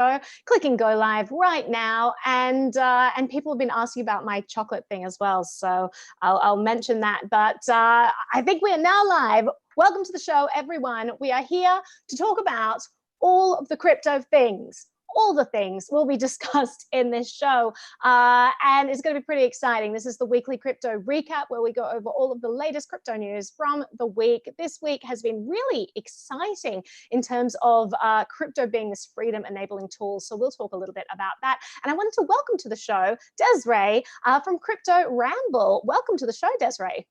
show, click and go live right now. And people have been asking about my chocolate thing as well, so I'll mention that. But I think we are now live. Welcome to the show, everyone. We are here to talk about all of the crypto things. All the things will be discussed in this show, and it's going to be pretty exciting. This is the weekly crypto recap where we go over all of the latest crypto news from the week. This week has been really exciting in terms of crypto being this freedom enabling tool. So we'll talk a little bit about that. And I wanted to welcome to the show Desiree from Crypto Ramble. Welcome to the show, Desiree.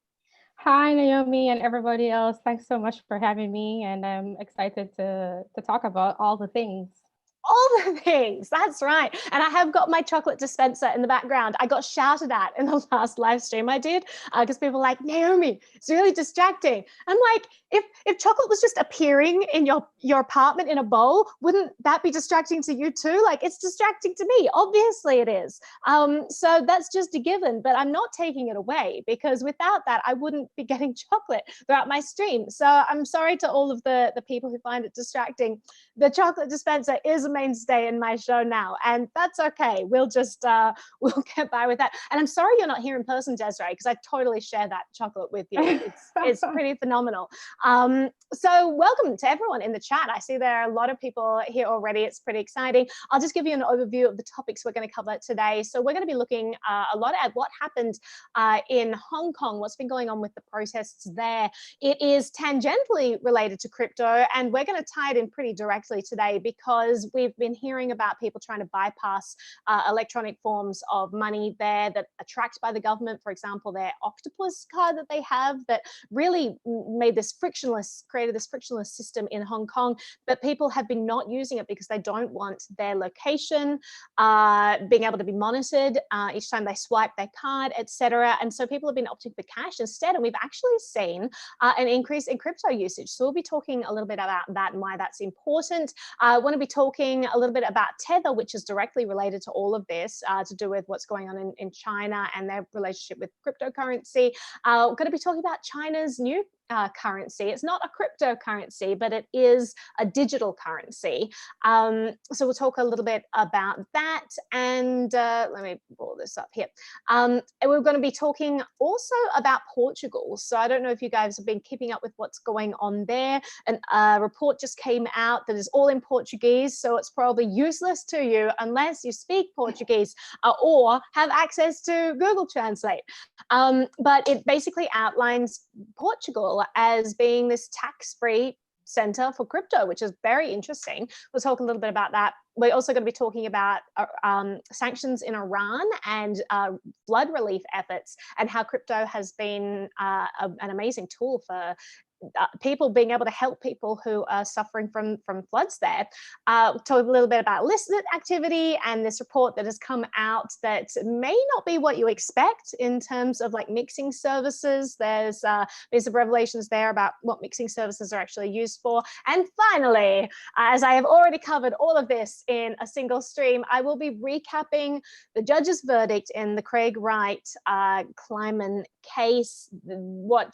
Hi, Naomi and everybody else. Thanks so much for having me, and I'm excited to talk about all the things. All the things, that's right. And I have got my chocolate dispenser in the background. I got shouted at in the last live stream I did because people were like, Naomi, it's really distracting. I'm like, if chocolate was just appearing in your apartment in a bowl, wouldn't that be distracting to you too? Like, it's distracting to me. Obviously it is. So that's just a given, but I'm not taking it away because without that, I wouldn't be getting chocolate throughout my stream. So I'm sorry to all of the people who find it distracting. The chocolate dispenser is a mainstay in my show now, and that's okay. We'll just we'll get by with that. And I'm sorry you're not here in person, Desiree, because I totally share that chocolate with you. It's pretty phenomenal. So welcome to everyone in the chat. I see there are a lot of people here already. It's pretty exciting. I'll just give you an overview of the topics we're going to cover today. So we're going to be looking a lot at what happened in Hong Kong, what's been going on with the protests there. It is tangentially related to crypto, and we're going to tie it in pretty directly today because we've been hearing about people trying to bypass electronic forms of money there that are tracked by the government. For example, their octopus card that they have that really created this frictionless system in Hong Kong, but people have been not using it because they don't want their location being able to be monitored each time they swipe their card, etc. And so people have been opting for cash instead, and we've actually seen an increase in crypto usage. So we'll be talking a little bit about that and why that's important. I want to be talking a little bit about Tether, which is directly related to all of this, to do with what's going on in China and their relationship with cryptocurrency. We're going to be talking about China's new currency. It's not a cryptocurrency, but it is a digital currency. So we'll talk a little bit about that. And let me pull this up here. And we're going to be talking also about Portugal. So I don't know if you guys have been keeping up with what's going on there. And a report just came out that is all in Portuguese. So it's probably useless to you unless you speak Portuguese or have access to Google Translate. But it basically outlines Portugal as being this tax-free center for crypto, which is very interesting. We'll talk a little bit about that. We're also going to be talking about sanctions in Iran and flood relief efforts and how crypto has been an amazing tool for people being able to help people who are suffering from floods there. We'll talk a little bit about illicit activity and this report that has come out that may not be what you expect in terms of like mixing services. There's some revelations there about what mixing services are actually used for. And finally, as I have already covered all of this in a single stream, I will be recapping the judge's verdict in the Wright Kleiman case, what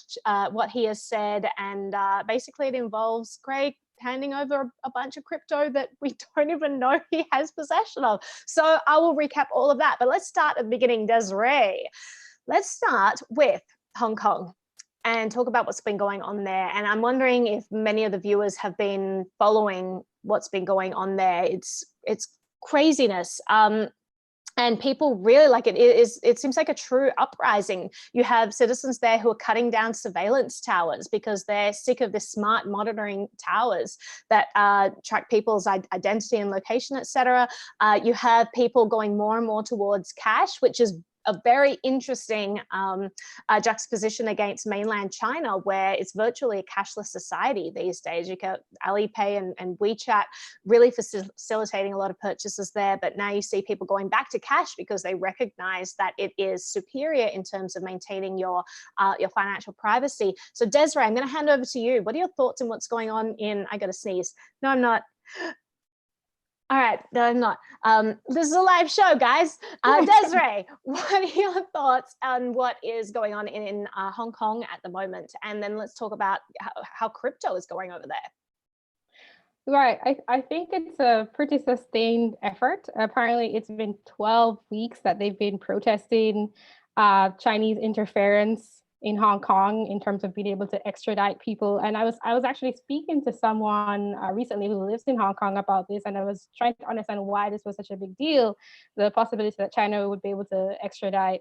he has said, and basically it involves Craig handing over a bunch of crypto that we don't even know he has possession of. So I will recap all of that, but let's start at the beginning, Desiree. Let's start with Hong Kong and talk about what's been going on there. And I'm wondering if many of the viewers have been following what's been going on there. It's craziness. And people really like it. It seems like a true uprising. You have citizens there who are cutting down surveillance towers because they're sick of the smart monitoring towers that track people's identity and location, etc. You have people going more and more towards cash, which is a very interesting juxtaposition against mainland China, where it's virtually a cashless society these days. You got Alipay and WeChat really facilitating a lot of purchases there, but now you see people going back to cash because they recognize that it is superior in terms of maintaining your financial privacy. So Desiree, I'm going to hand over to you. What are your thoughts on what's going on in, I got to sneeze. No, I'm not. All right, no, I'm not. This is a live show, guys. Desiree, what are your thoughts on what is going on in Hong Kong at the moment? And then let's talk about how crypto is going over there. Right. I think it's a pretty sustained effort. Apparently, it's been 12 weeks that they've been protesting Chinese interference in Hong Kong in terms of being able to extradite people. And I was actually speaking to someone recently who lives in Hong Kong about this, and I was trying to understand why this was such a big deal. The possibility that China would be able to extradite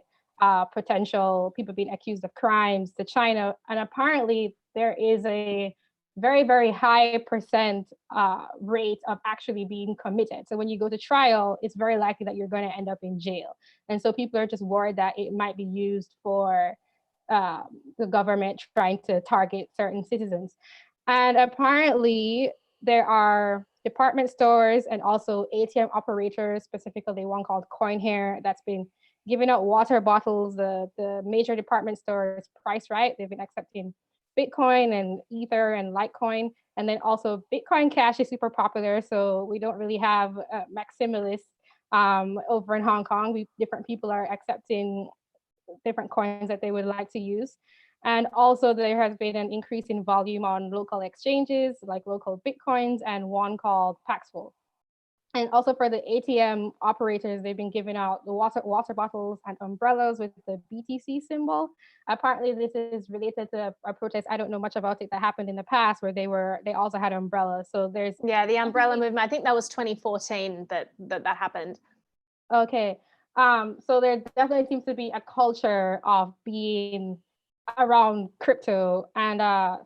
potential people being accused of crimes to China, and apparently there is a very, very high percent rate of actually being committed. So when you go to trial, it's very likely that you're going to end up in jail. And so people are just worried that it might be used for uh, the government trying to target certain citizens. And apparently, there are department stores and also ATM operators, specifically one called Coinhair, that's been giving out water bottles. The major department stores, Price Right, they've been accepting Bitcoin and Ether and Litecoin. And then also Bitcoin Cash is super popular. So we don't really have Maximalist over in Hong Kong. Different people are accepting different coins that they would like to use. And also there has been an increase in volume on local exchanges like local Bitcoins and one called Paxful. And also for the ATM operators, they've been giving out the water bottles and umbrellas with the BTC symbol. Apparently, this is related to a protest. I don't know much about it that happened in the past where they also had umbrellas. So there's The umbrella movement. I think that was 2014 that happened. okay. So there definitely seems to be a culture of being around crypto, and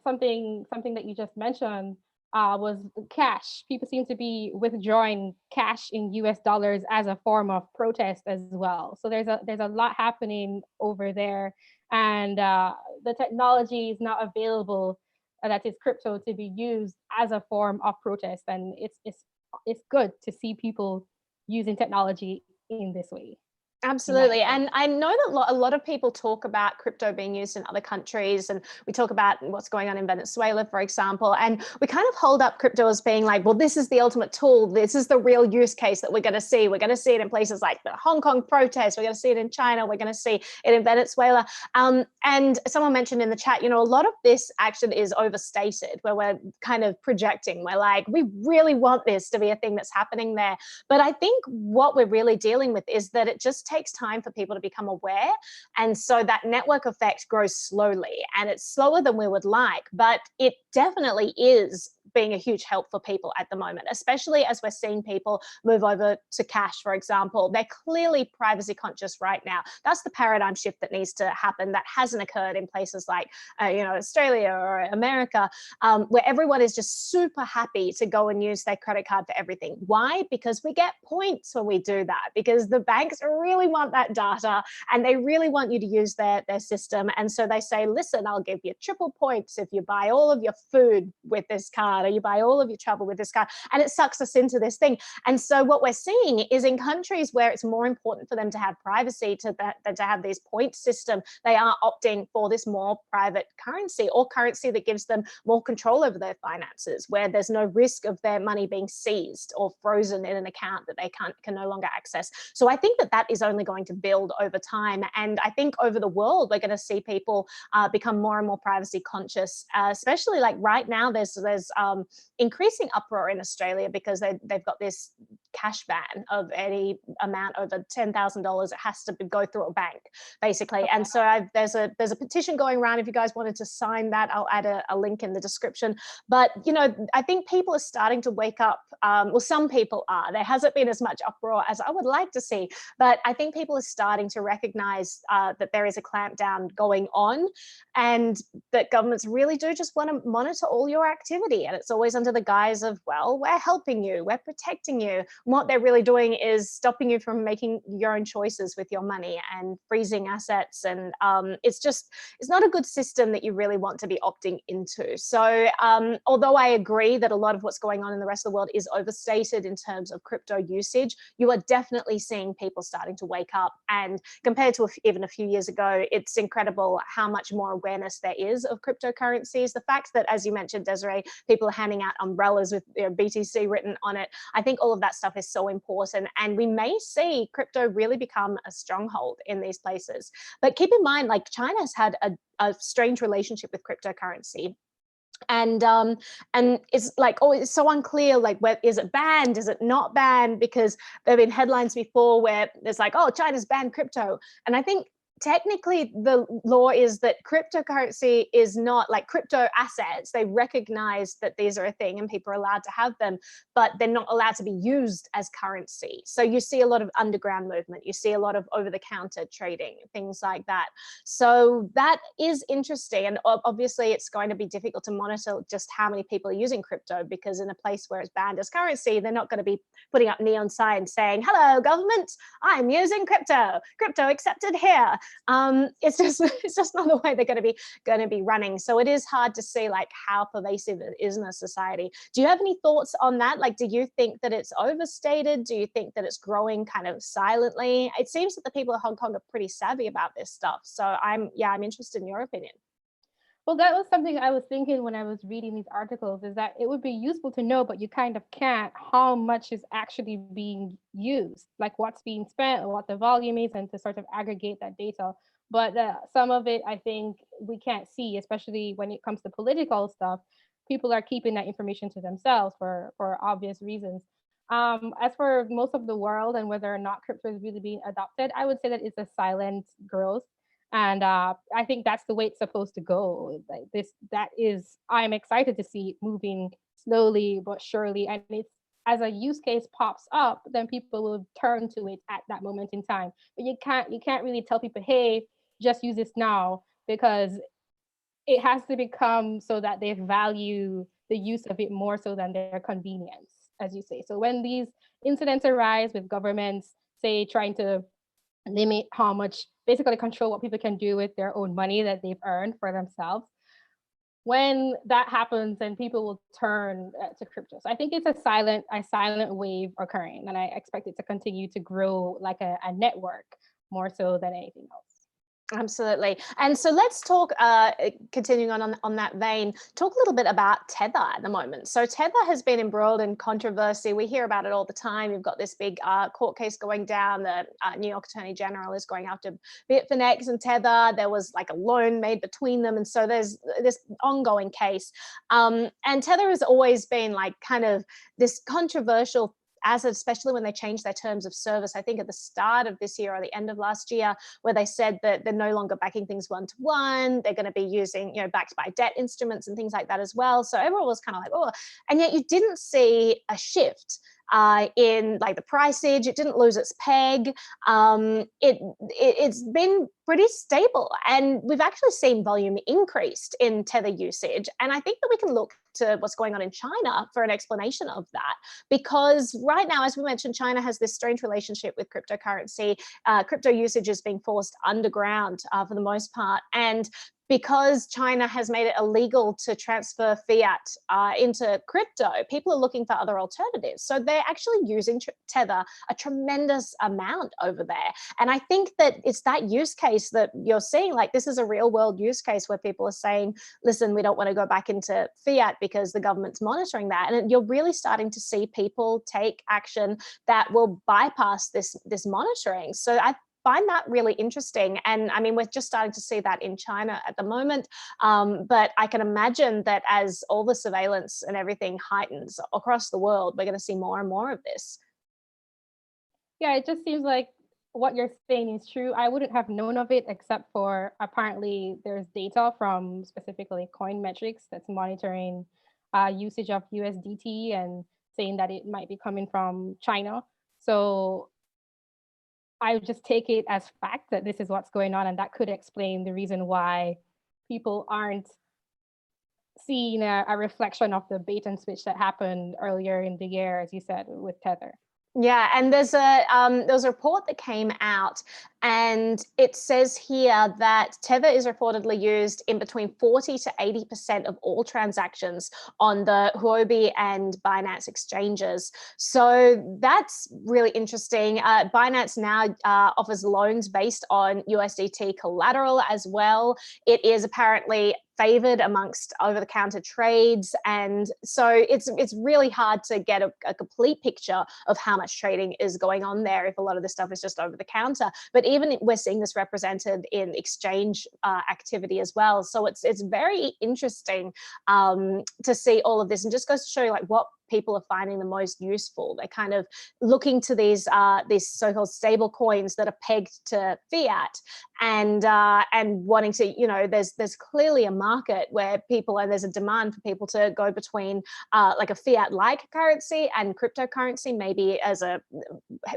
something that you just mentioned was cash. People seem to be withdrawing cash in US dollars as a form of protest as well. So there's a lot happening over there, and the technology is not available that is crypto to be used as a form of protest, and it's good to see people using technology in this way. Absolutely. And I know that a lot of people talk about crypto being used in other countries. And we talk about what's going on in Venezuela, for example. And we kind of hold up crypto as being like, well, this is the ultimate tool. This is the real use case that we're going to see. We're going to see it in places like the Hong Kong protests. We're going to see it in China. We're going to see it in Venezuela. And someone mentioned in the chat, a lot of this action is overstated, where we're kind of projecting. We're like, we really want this to be a thing that's happening there. But I think what we're really dealing with is that it just takes time for people to become aware. And so that network effect grows slowly, and it's slower than we would like, but it definitely is being a huge help for people at the moment, especially as we're seeing people move over to cash, for example. They're clearly privacy conscious right now. That's the paradigm shift that needs to happen that hasn't occurred in places like, Australia or America, where everyone is just super happy to go and use their credit card for everything. Why? Because we get points when we do that, because the banks really want that data and they really want you to use their system. And so they say, listen, I'll give you triple points if you buy all of your food with this card, or you buy all of your travel with this card. And it sucks us into this thing. And so what we're seeing is in countries where it's more important for them to have privacy than to have this point system, they are opting for this more private currency, or currency that gives them more control over their finances, where there's no risk of their money being seized or frozen in an account that they can no longer access. So I think that is only going to build over time. And I think over the world, we're going to see people become more and more privacy conscious, especially like right now, there's increasing uproar in Australia because they've got this cash ban of any amount over $10,000. It has to go through a bank, basically. And so there's a petition going around. If you guys wanted to sign that, I'll add a link in the description. But, I think people are starting to wake up. Well, some people are. There hasn't been as much uproar as I would like to see. But I think people are starting to recognize that there is a clampdown going on, and that governments really do just want to monitor all your activity. And it's always under the guise of, well, we're helping you, we're protecting you. And what they're really doing is stopping you from making your own choices with your money and freezing assets. And it's not a good system that you really want to be opting into. So although I agree that a lot of what's going on in the rest of the world is overstated in terms of crypto usage, you are definitely seeing people starting to wake up. And compared to even a few years ago, it's incredible how much more awareness there is of cryptocurrencies. The fact that, as you mentioned, Desiree, people are handing out umbrellas with BTC written on it. I think all of that stuff is so important. And we may see crypto really become a stronghold in these places. But keep in mind, like, China has had a strange relationship with cryptocurrency. And it's like, oh, it's so unclear, like, where is it banned, is it not banned? Because there have been headlines before where there's like, oh, China's banned crypto, and I think technically the law is that cryptocurrency is not like crypto assets. They recognize that these are a thing and people are allowed to have them, but they're not allowed to be used as currency. So you see a lot of underground movement, you see a lot of over-the-counter trading, things like that. So that is interesting, and obviously it's going to be difficult to monitor just how many people are using crypto, because in a place where it's banned as currency, they're not going to be putting up neon signs saying, hello government, I'm using crypto accepted here. It's just not the way they're going to be running. So it is hard to see like how pervasive it is in a society. Do you have any thoughts on that? Like, do you think that it's overstated? Do you think that it's growing kind of silently? It seems that the people of Hong Kong are pretty savvy about this stuff. So I'm interested in your opinion. Well, that was something I was thinking when I was reading these articles, is that it would be useful to know, but you kind of can't, how much is actually being used, like what's being spent or what the volume is, and to sort of aggregate that data. But some of it, I think we can't see, especially when it comes to political stuff. People are keeping that information to themselves for obvious reasons. As for most of the world and whether or not crypto is really being adopted, I would say that it's a silent growth. And I think that's the way it's supposed to go. Like this, that is, I'm excited to see it moving slowly but surely. And it's, as a use case pops up, then people will turn to it at that moment in time. But you can't really tell people, hey, just use this now, because it has to become so that they value the use of it more so than their convenience, as you say. So when these incidents arise with governments, say, trying to limit how much, basically control what people can do with their own money that they've earned for themselves, when that happens, then people will turn to crypto. So I think it's a silent wave occurring, and I expect it to continue to grow like a network more so than anything else. Absolutely. And so let's talk, continuing on that vein, talk a little bit about Tether at the moment. So Tether has been embroiled in controversy. We hear about it all the time. You've got this big court case going down. The New York Attorney General is going after Bitfinex and Tether. There was like a loan made between them. And so there's this ongoing case. And Tether has always been like kind of this controversial asset, especially when they changed their terms of service, I think at the start of this year or the end of last year, where they said that they're no longer backing things one-to-one, they're going to be using, backed by debt instruments and things like that as well. So everyone was kind of like, oh, and yet you didn't see a shift in like the pricing. It didn't lose its peg. It's been pretty stable, and we've actually seen volume increased in Tether usage. And I think that we can look to what's going on in China for an explanation of that, because right now, as we mentioned, China has this strange relationship with cryptocurrency. Crypto usage is being forced underground for the most part, and because China has made it illegal to transfer fiat into crypto, people are looking for other alternatives. So they're actually using Tether a tremendous amount over there. And I think that it's that use case that you're seeing, like this is a real world use case where people are saying, listen, we don't want to go back into fiat because the government's monitoring that. And you're really starting to see people take action that will bypass this monitoring. So I find that really interesting. And I mean, we're just starting to see that in China at the moment. But I can imagine that as all the surveillance and everything heightens across the world, we're going to see more and more of this. Yeah, it just seems like what you're saying is true. I wouldn't have known of it except for apparently there's data from specifically Coinmetrics that's monitoring usage of USDT and saying that it might be coming from China. So I just take it as fact that this is what's going on, and that could explain the reason why people aren't seeing a reflection of the bait and switch that happened earlier in the year, as you said, with Tether. Yeah, and there's a report that came out, and it says here that Tether is reportedly used in between 40 to 80% of all transactions on the Huobi and Binance exchanges. So that's really interesting. Binance now offers loans based on USDT collateral as well. It is apparently favored amongst over-the-counter trades. And so it's really hard to get a complete picture of how much trading is going on there if a lot of the stuff is just over the counter. But even we're seeing this represented in exchange activity as well. So it's very interesting to see all of this, and just goes to show you like what people are finding the most useful. They're kind of looking to these so-called stable coins that are pegged to fiat, and wanting to, you know, there's clearly a market where people, and there's a demand for people to go between like a fiat-like currency and cryptocurrency, maybe as a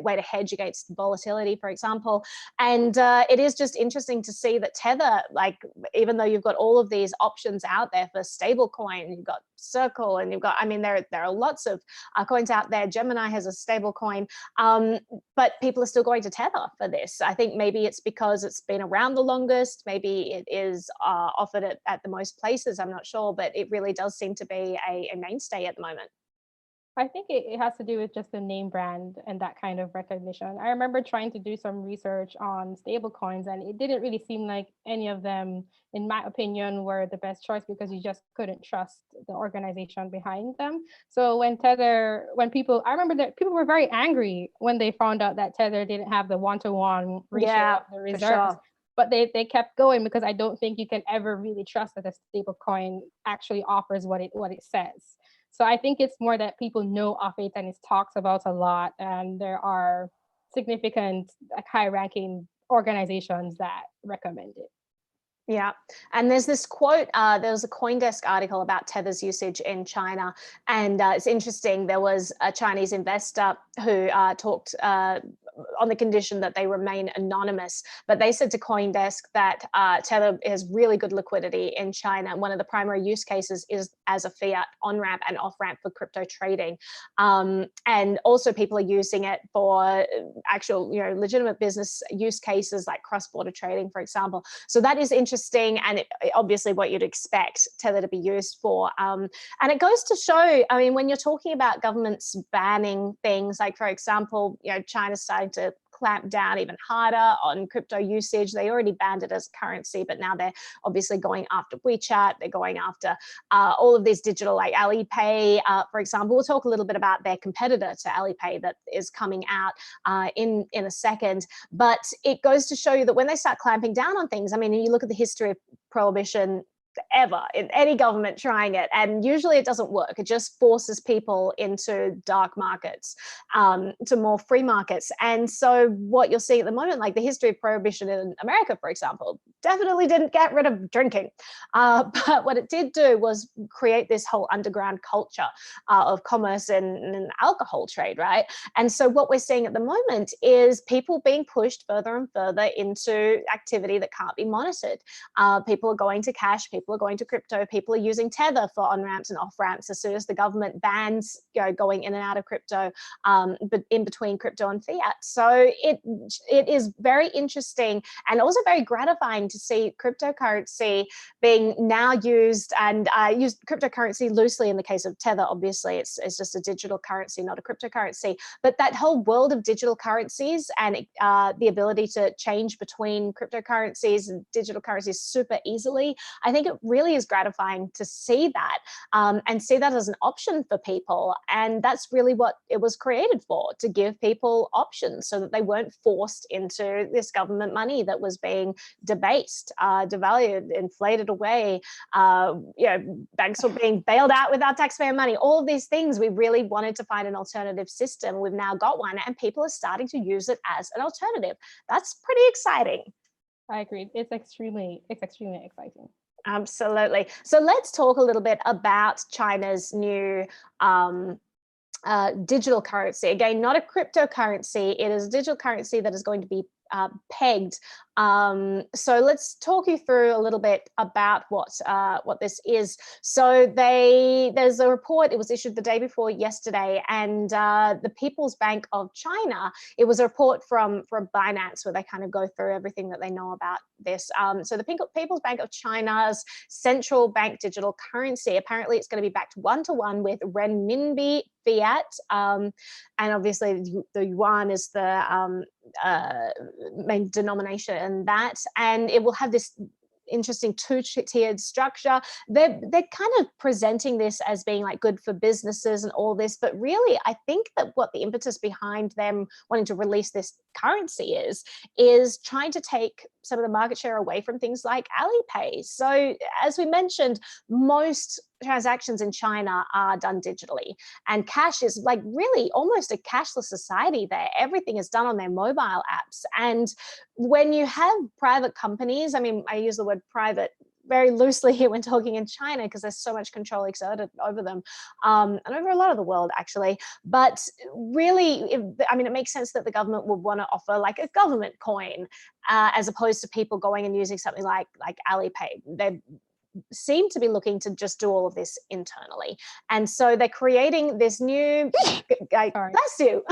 way to hedge against volatility, for example. And it is just interesting to see that Tether, like, even though you've got all of these options out there for stable coin, you've got Circle, and you've got, I mean, there are lots of coins out there. Gemini has a stable coin, but people are still going to Tether for this. I think maybe it's because it's been around the longest. Maybe it is offered at the most places. I'm not sure, but it really does seem to be a mainstay at the moment. I think it has to do with just the name brand and that kind of recognition. I remember trying to do some research on stablecoins, and it didn't really seem like any of them, in my opinion, were the best choice, because you just couldn't trust the organization behind them. So when Tether, I remember that people were very angry when they found out that Tether didn't have the one-to-one ratio of the reserves. Sure. But they kept going, because I don't think you can ever really trust that a stable coin actually offers what it says. So I think it's more that people know of it and it's talked about a lot, and there are significant, like, high-ranking organizations that recommend it. Yeah, and there's this quote, there was a CoinDesk article about Tether's usage in China, and it's interesting. There was a Chinese investor who talked on the condition that they remain anonymous, but they said to CoinDesk that Tether has really good liquidity in China. One of the primary use cases is as a fiat on-ramp and off-ramp for crypto trading. And also people are using it for actual, you know, legitimate business use cases like cross-border trading, for example. So that is interesting, and obviously what you'd expect Tether to be used for. And it goes to show, I mean, when you're talking about governments banning things, like, for example, you know, China's starting to clamp down even harder on crypto usage. They already banned it as currency, but now they're obviously going after WeChat. They're going after all of these digital, like Alipay, for example. We'll talk a little bit about their competitor to Alipay that is coming out in a second. But it goes to show you that when they start clamping down on things, I mean, you look at the history of prohibition ever in any government trying it, and usually it doesn't work. It just forces people into dark markets, to more free markets. And so what you're seeing at the moment, like the history of prohibition in America, for example, definitely didn't get rid of drinking, but what it did do was create this whole underground culture of commerce and alcohol trade, right? And so what we're seeing at the moment is people being pushed further and further into activity that can't be monitored. People are going to cash, people are going to crypto, people are using Tether for on-ramps and off-ramps as soon as the government bans, you know, going in and out of crypto, but in between crypto and fiat. So it is very interesting and also very gratifying to see cryptocurrency being now used, and use cryptocurrency loosely in the case of Tether. Obviously, it's just a digital currency, not a cryptocurrency. But that whole world of digital currencies and the ability to change between cryptocurrencies and digital currencies super easily, I think it really is gratifying to see that, and see that as an option for people. And that's really what it was created for, to give people options so that they weren't forced into this government money that was being debased, devalued, inflated away. You know, banks were being bailed out with our taxpayer money. All of these things, we really wanted to find an alternative system. We've now got one, and people are starting to use it as an alternative. That's pretty exciting. I agree. It's extremely exciting. Absolutely. So let's talk a little bit about China's new digital currency. Again, not a cryptocurrency. It is a digital currency that is going to be pegged. So let's talk you through a little bit about what this is. So there's a report. It was issued the day before yesterday, and the People's Bank of China. It was a report from Binance where they kind of go through everything that they know about this. So the People's Bank of China's central bank digital currency. Apparently, it's going to be backed 1-to-1 with renminbi fiat, and obviously the yuan is the main denomination in that, and it will have this interesting two-tiered structure. They're kind of presenting this as being like good for businesses and all this, but really I think that what the impetus behind them wanting to release this currency is trying to take some of the market share away from things like Alipay. So as we mentioned, most transactions in China are done digitally, and cash is like really almost a cashless society there. Everything is done on their mobile apps. And when you have private companies, I mean, I use the word private very loosely here when talking in China because there's so much control exerted over them, and over a lot of the world actually. But really, I mean, it makes sense that the government would want to offer like a government coin, as opposed to people going and using something like Alipay. They seem to be looking to just do all of this internally. And so they're creating this new, bless you.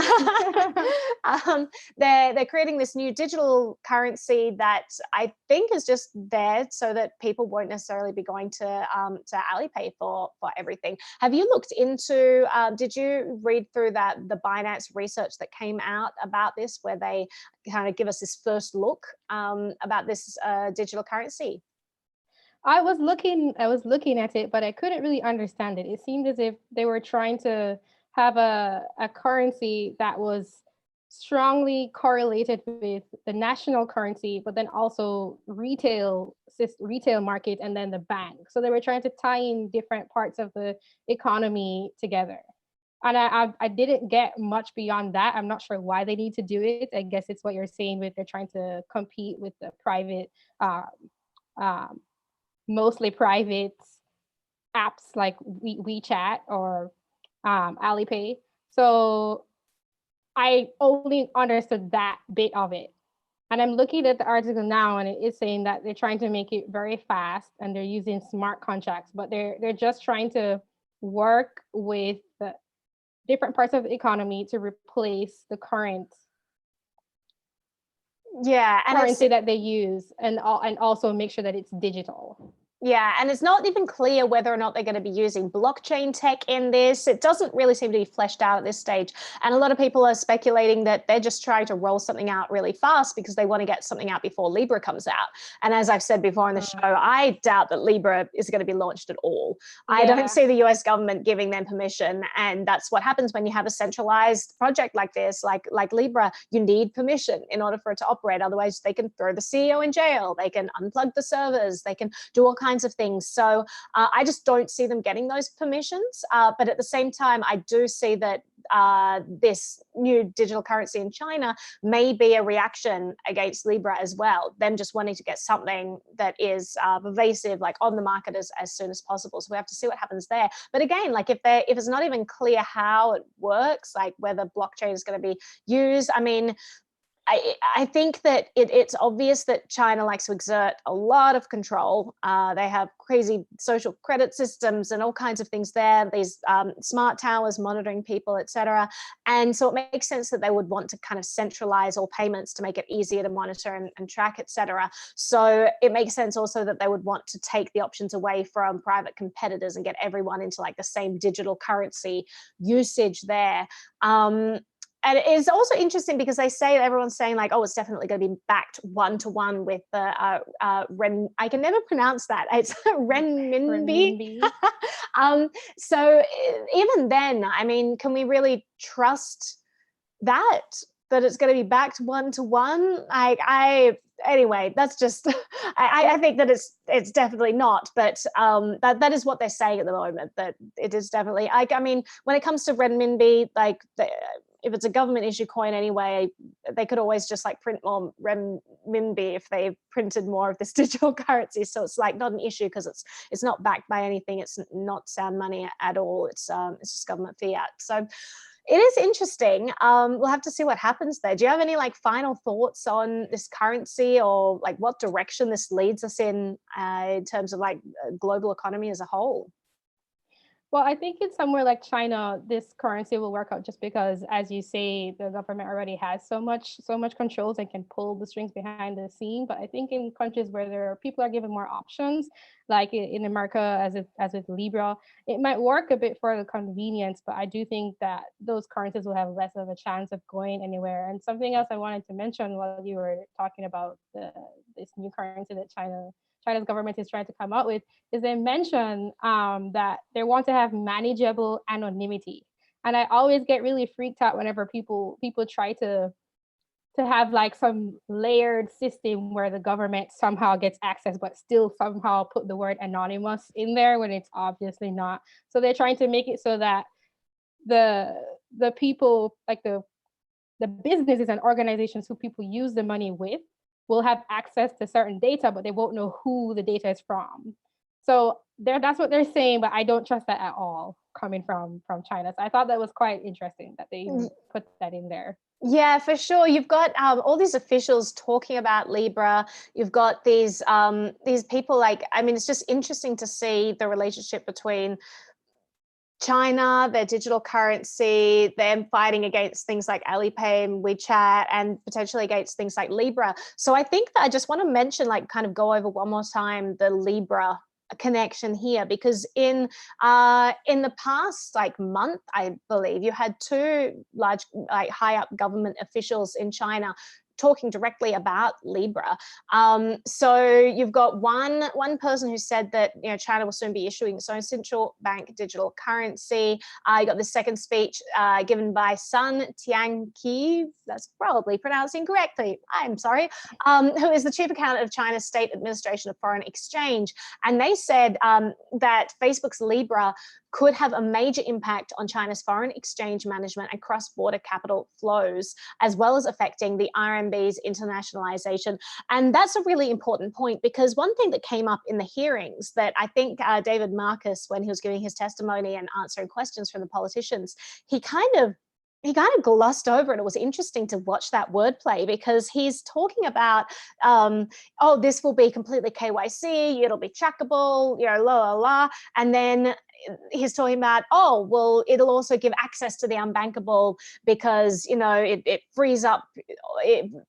They're creating this new digital currency that I think is just there so that people won't necessarily be going to Alipay for everything. Have you looked into, did you read through the Binance research that came out about this, where they kind of give us this first look about this digital currency? I was looking at it, but I couldn't really understand it. It seemed as if they were trying to have a currency that was strongly correlated with the national currency, but then also retail market and then the bank. So they were trying to tie in different parts of the economy together. And I didn't get much beyond that. I'm not sure why they need to do it. I guess it's what you're saying with they're trying to compete with the private mostly private apps like WeChat or Alipay. So I only understood that bit of it. And I'm looking at the article now, and it is saying that they're trying to make it very fast and they're using smart contracts, but they're just trying to work with the different parts of the economy to replace the current currency that they use, and also make sure that it's digital. Yeah, and it's not even clear whether or not they're going to be using blockchain tech in this. It doesn't really seem to be fleshed out at this stage. And a lot of people are speculating that they're just trying to roll something out really fast because they want to get something out before Libra comes out. And as I've said before in the show, I doubt that Libra is going to be launched at all. Yeah. I don't see the US government giving them permission. And that's what happens when you have a centralized project like this, like Libra. You need permission in order for it to operate. Otherwise, they can throw the CEO in jail. They can unplug the servers. They can do all kinds of things. So I just don't see them getting those permissions. But at the same time, I do see that this new digital currency in China may be a reaction against Libra as well. Them just wanting to get something that is pervasive, like on the market as soon as possible. So we have to see what happens there. But again, like if it's not even clear how it works, like whether blockchain is going to be used, I mean, I think that it's obvious that China likes to exert a lot of control. They have crazy social credit systems and all kinds of things there, these smart towers monitoring people, etc. And so it makes sense that they would want to kind of centralize all payments to make it easier to monitor and track, etc. So it makes sense also that they would want to take the options away from private competitors and get everyone into like the same digital currency usage there. And it's also interesting because everyone's saying like, oh, it's definitely going to be backed one-to-one with the I can never pronounce that. It's renminbi. So even then, I mean, can we really trust that it's going to be backed one-to-one? Anyway, that's just, I think that it's definitely not, but that is what they're saying at the moment, that it is definitely, I mean, when it comes to renminbi, like if it's a government issue coin anyway, they could always just like print more renminbi if they printed more of this digital currency. So it's like not an issue because it's not backed by anything. It's not sound money at all. It's just government fiat. So it is interesting. We'll have to see what happens there. Do you have any like final thoughts on this currency, or like what direction this leads us in terms of like global economy as a whole? Well, I think in somewhere like China, this currency will work out just because, as you say, the government already has so much controls and can pull the strings behind the scene. But I think in countries where people are given more options, like in America, as with Libra, it might work a bit for the convenience. But I do think that those currencies will have less of a chance of going anywhere. And something else I wanted to mention while you were talking about this new currency that China China's government is trying to come out with, is they mention that they want to have manageable anonymity. And I always get really freaked out whenever people try to have like some layered system where the government somehow gets access, but still somehow put the word anonymous in there when it's obviously not. So they're trying to make it so that the people, like the businesses and organizations who people use the money with, will have access to certain data, but they won't know who the data is from. So that's what they're saying, but I don't trust that at all coming from China. So I thought that was quite interesting that they even put that in there. Yeah, for sure. You've got all these officials talking about Libra. You've got these people like, I mean, it's just interesting to see the relationship between China, their digital currency, them fighting against things like Alipay and WeChat, and potentially against things like Libra. So I think that I just want to mention, like, kind of go over one more time the Libra connection here, because in the past like month, I believe, you had two large, like, high up government officials in China talking directly about Libra. So you've got one person who said that, you know, China will soon be issuing its own central bank digital currency. You got the second speech given by Sun Tianqi, that's probably pronounced incorrectly, I'm sorry, who is the chief accountant of China's State Administration of Foreign Exchange. And they said that Facebook's Libra could have a major impact on China's foreign exchange management and cross-border capital flows, as well as affecting the RMB's internationalization. And that's a really important point, because one thing that came up in the hearings that I think David Marcus, when he was giving his testimony and answering questions from the politicians, he kind of glossed over it. It was interesting to watch that wordplay, because he's talking about, oh, this will be completely KYC, it'll be trackable, you know, la la la, and then he's talking about, oh, well, it'll also give access to the unbankable, because, you know, it frees up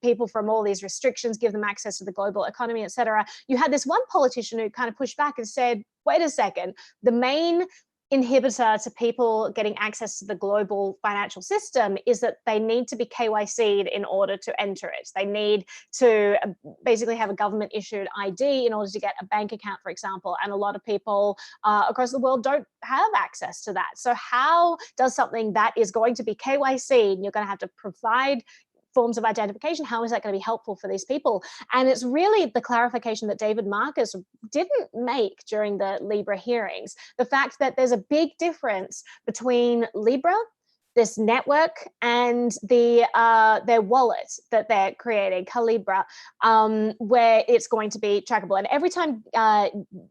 people from all these restrictions, give them access to the global economy, etc. You had this one politician who kind of pushed back and said, wait a second, the main inhibitor to people getting access to the global financial system is that they need to be KYC'd in order to enter it. They need to basically have a government issued ID in order to get a bank account, for example. And a lot of people across the world don't have access to that. So how does something that is going to be KYC'd, and you're going to have to provide forms of identification, how is that going to be helpful for these people? And it's really the clarification that David Marcus didn't make during the Libra hearings, the fact that there's a big difference between Libra, this network, and their wallet that they're creating, Calibra, where it's going to be trackable. And every time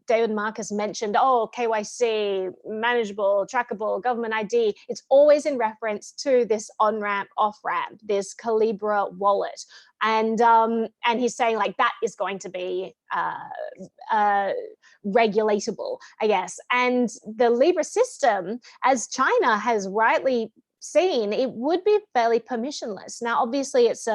David Marcus mentioned, oh, KYC, manageable, trackable, government ID, it's always in reference to this on-ramp, off-ramp, this Calibra wallet. And he's saying, like, that is going to be regulatable, I guess. And the Libra system, as China has rightly seen, it would be fairly permissionless. Now, obviously, it's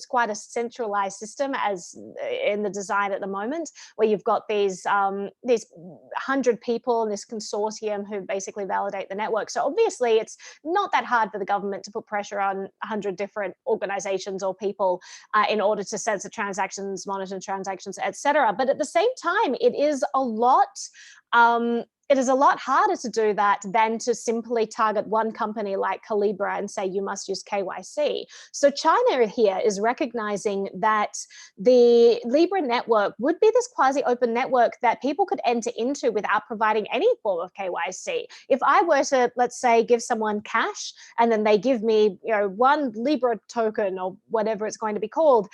quite a centralized system, as in the design at the moment, where you've got these 100 people in this consortium who basically validate the network. So obviously, it's not that hard for the government to put pressure on 100 different organizations or people in order to censor transactions, monitor transactions, etc. But at the same time, it is a lot harder to do that than to simply target one company like Calibra and say you must use KYC. So China here is recognizing that the Libra network would be this quasi-open network that people could enter into without providing any form of KYC. If I were to, let's say, give someone cash and then they give me, you know, one Libra token or whatever it's going to be called,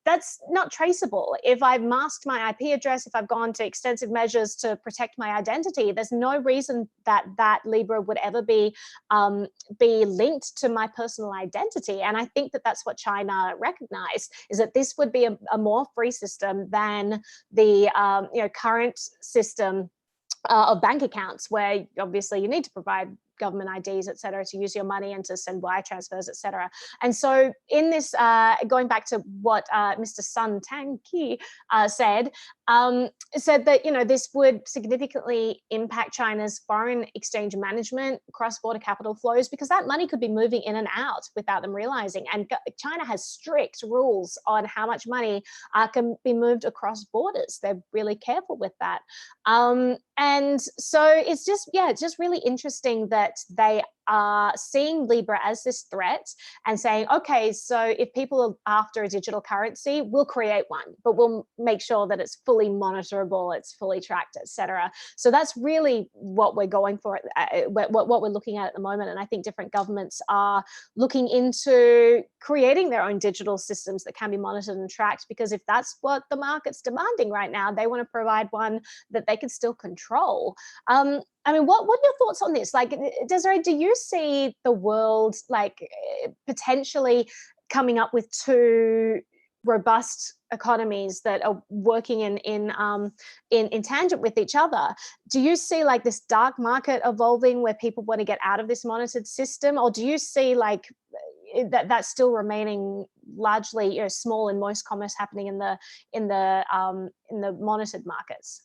that's not traceable. If I've masked my IP address, if I've gone to extensive measures to protect my identity, there's no reason that Libra would ever be linked to my personal identity. And I think that that's what China recognized, is that this would be a more free system than the current system of bank accounts, where obviously you need to provide government IDs, et cetera, to use your money and to send wire transfers, et cetera. And so in this, going back to what Mr. Sun Tianqi said, said that, this would significantly impact China's foreign exchange management, cross-border capital flows, because that money could be moving in and out without them realizing. And China has strict rules on how much money can be moved across borders. They're really careful with that. And so it's just really interesting that they are seeing Libra as this threat and saying, okay, so if people are after a digital currency, we'll create one, but we'll make sure that it's fully monitorable, it's fully tracked, etc. So that's really what we're going for, what we're looking at the moment. And I think different governments are looking into creating their own digital systems that can be monitored and tracked, because if that's what the market's demanding right now, they want to provide one that they can still control. I mean, what are your thoughts on this? Like, Desiree, do you see the world like potentially coming up with two robust economies that are working in tangent with each other? Do you see like this dark market evolving where people want to get out of this monitored system, or do you see like that's still remaining largely small in most commerce happening in the monitored markets?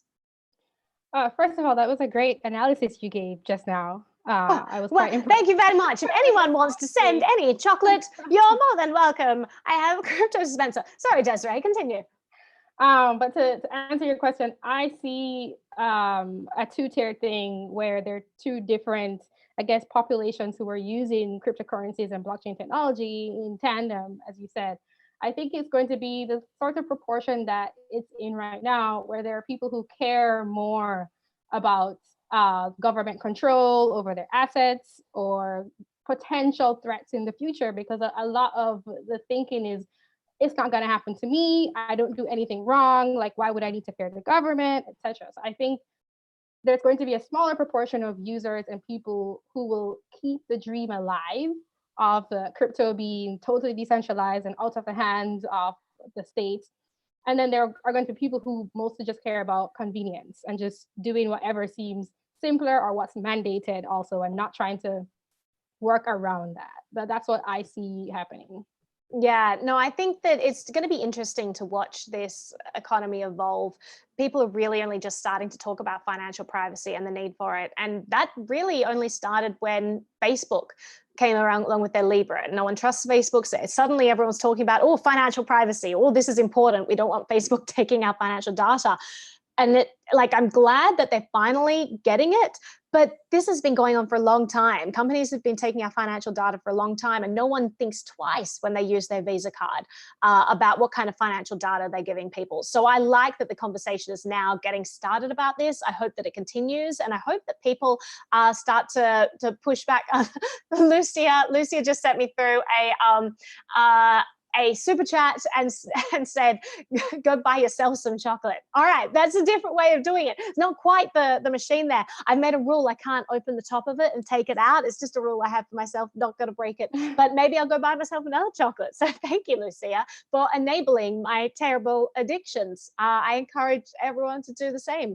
First of all, that was a great analysis you gave just now. I was quite impressed. Thank you very much. If anyone wants to send any chocolate, you're more than welcome. I have a crypto dispenser. Sorry, Desiree, continue. But to answer your question, I see a two-tier thing where there are two different, I guess, populations who are using cryptocurrencies and blockchain technology in tandem, as you said. I think it's going to be the sort of proportion that it's in right now, where there are people who care more about government control over their assets or potential threats in the future, because a lot of the thinking is, it's not going to happen to me. I don't do anything wrong. Like, why would I need to fear the government, etc. So I think there's going to be a smaller proportion of users and people who will keep the dream alive of the crypto being totally decentralized and out of the hands of the state. And then there are going to be people who mostly just care about convenience and just doing whatever seems simpler or what's mandated also, and not trying to work around that. That's what I see happening. Yeah, no, I think that it's going to be interesting to watch this economy evolve. People are really only just starting to talk about financial privacy and the need for it. And that really only started when Facebook came around along with their Libra. No one trusts Facebook. So suddenly everyone's talking about, oh, financial privacy. Oh, this is important. We don't want Facebook taking our financial data. And I'm glad that they're finally getting it, but this has been going on for a long time. Companies have been taking our financial data for a long time, and no one thinks twice when they use their Visa card about what kind of financial data they're giving people. So I like that the conversation is now getting started about this. I hope that it continues, and I hope that people start to push back. Lucia just sent me through a super chat and said, go buy yourself some chocolate. All right, that's a different way of doing it. It's not quite the machine there. I've made a rule. I can't open the top of it and take it out. It's just a rule I have for myself, not going to break it. But maybe I'll go buy myself another chocolate. So thank you, Lucia, for enabling my terrible addictions. I encourage everyone to do the same.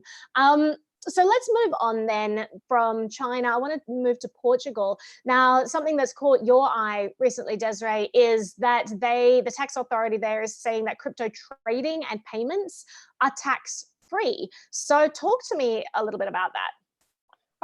So let's move on then from China. I want to move to Portugal. Now, something that's caught your eye recently, Desiree, is that the tax authority there is saying that crypto trading and payments are tax-free. So talk to me a little bit about that.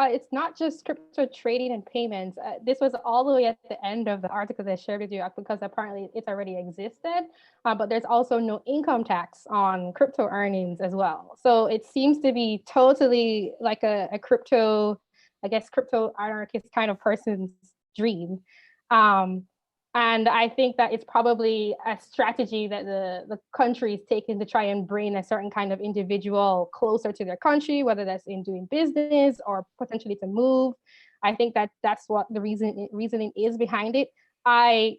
It's not just crypto trading and payments. This was all the way at the end of the article that I shared with you, because apparently it's already existed, but there's also no income tax on crypto earnings as well. So it seems to be totally like a crypto, I guess, crypto anarchist kind of person's dream. And I think that it's probably a strategy that the country is taking to try and bring a certain kind of individual closer to their country, whether that's in doing business or potentially to move. I think that that's what the reasoning is behind it. I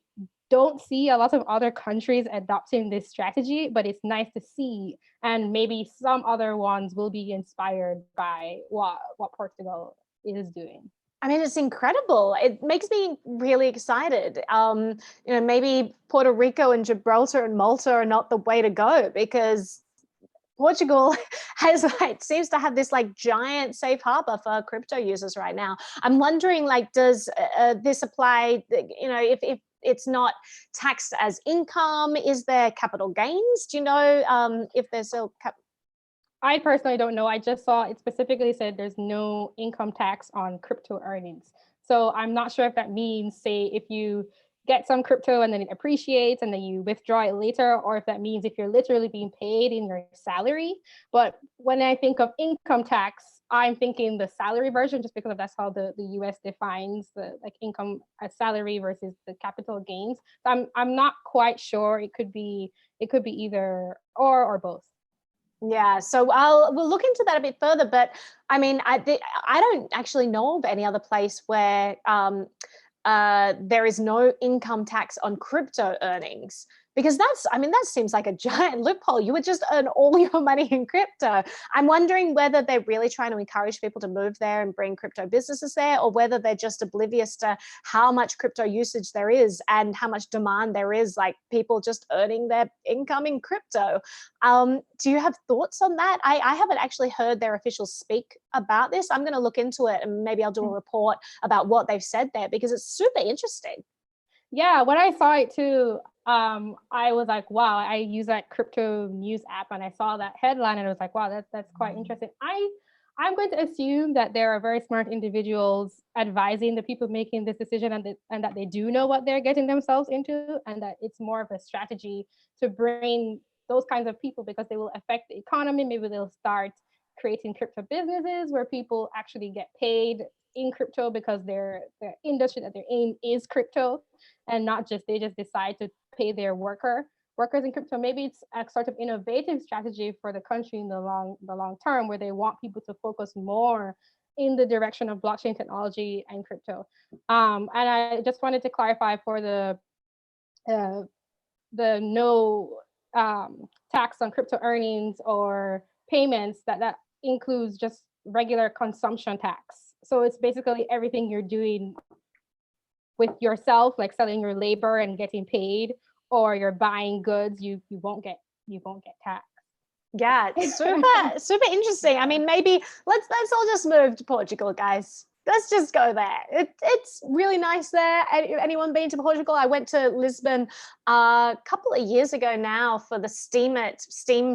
don't see a lot of other countries adopting this strategy, but it's nice to see. And maybe some other ones will be inspired by what Portugal is doing. I mean, it's incredible. It makes me really excited. Maybe Puerto Rico and Gibraltar and Malta are not the way to go, because Portugal seems to have this giant safe harbor for crypto users right now. I'm wondering, does this apply? If it's not taxed as income, is there capital gains? Do you know if there's still I personally don't know. I just saw it specifically said there's no income tax on crypto earnings. So I'm not sure if that means, say, if you get some crypto and then it appreciates and then you withdraw it later, or if that means if you're literally being paid in your salary. But when I think of income tax, I'm thinking the salary version, just because that's how the US defines the like income as salary versus the capital gains. So I'm not quite sure. It could be either or both. Yeah, so we'll look into that a bit further. But I mean, I don't actually know of any other place where there is no income tax on crypto earnings, because that seems like a giant loophole. You would just earn all your money in crypto. I'm wondering whether they're really trying to encourage people to move there and bring crypto businesses there, or whether they're just oblivious to how much crypto usage there is and how much demand there is, like people just earning their income in crypto. Do you have thoughts on that? I haven't actually heard their officials speak about this. I'm going to look into it and maybe I'll do a report about what they've said there, because it's super interesting. Yeah, when I saw it too, I was like, wow, I use that crypto news app and I saw that headline and I was like, wow, that's quite interesting. I'm going to assume that there are very smart individuals advising the people making this decision, and that they do know what they're getting themselves into, and that it's more of a strategy to bring those kinds of people, because they will affect the economy. Maybe they'll start creating crypto businesses where people actually get paid in crypto because their industry that they're in is crypto, and not just they just decide to pay their workers in crypto. Maybe it's a sort of innovative strategy for the country in the long term, where they want people to focus more in the direction of blockchain technology and crypto. And I just wanted to clarify for the no tax on crypto earnings or payments, that includes just regular consumption tax. So it's basically everything you're doing with yourself, like selling your labor and getting paid, or you're buying goods, you won't get taxed. Yeah, it's super interesting. I mean, maybe let's all just move to Portugal, guys. Let's just go there. It's really nice there. Anyone been to Portugal? I went to Lisbon a couple of years ago now for the Steam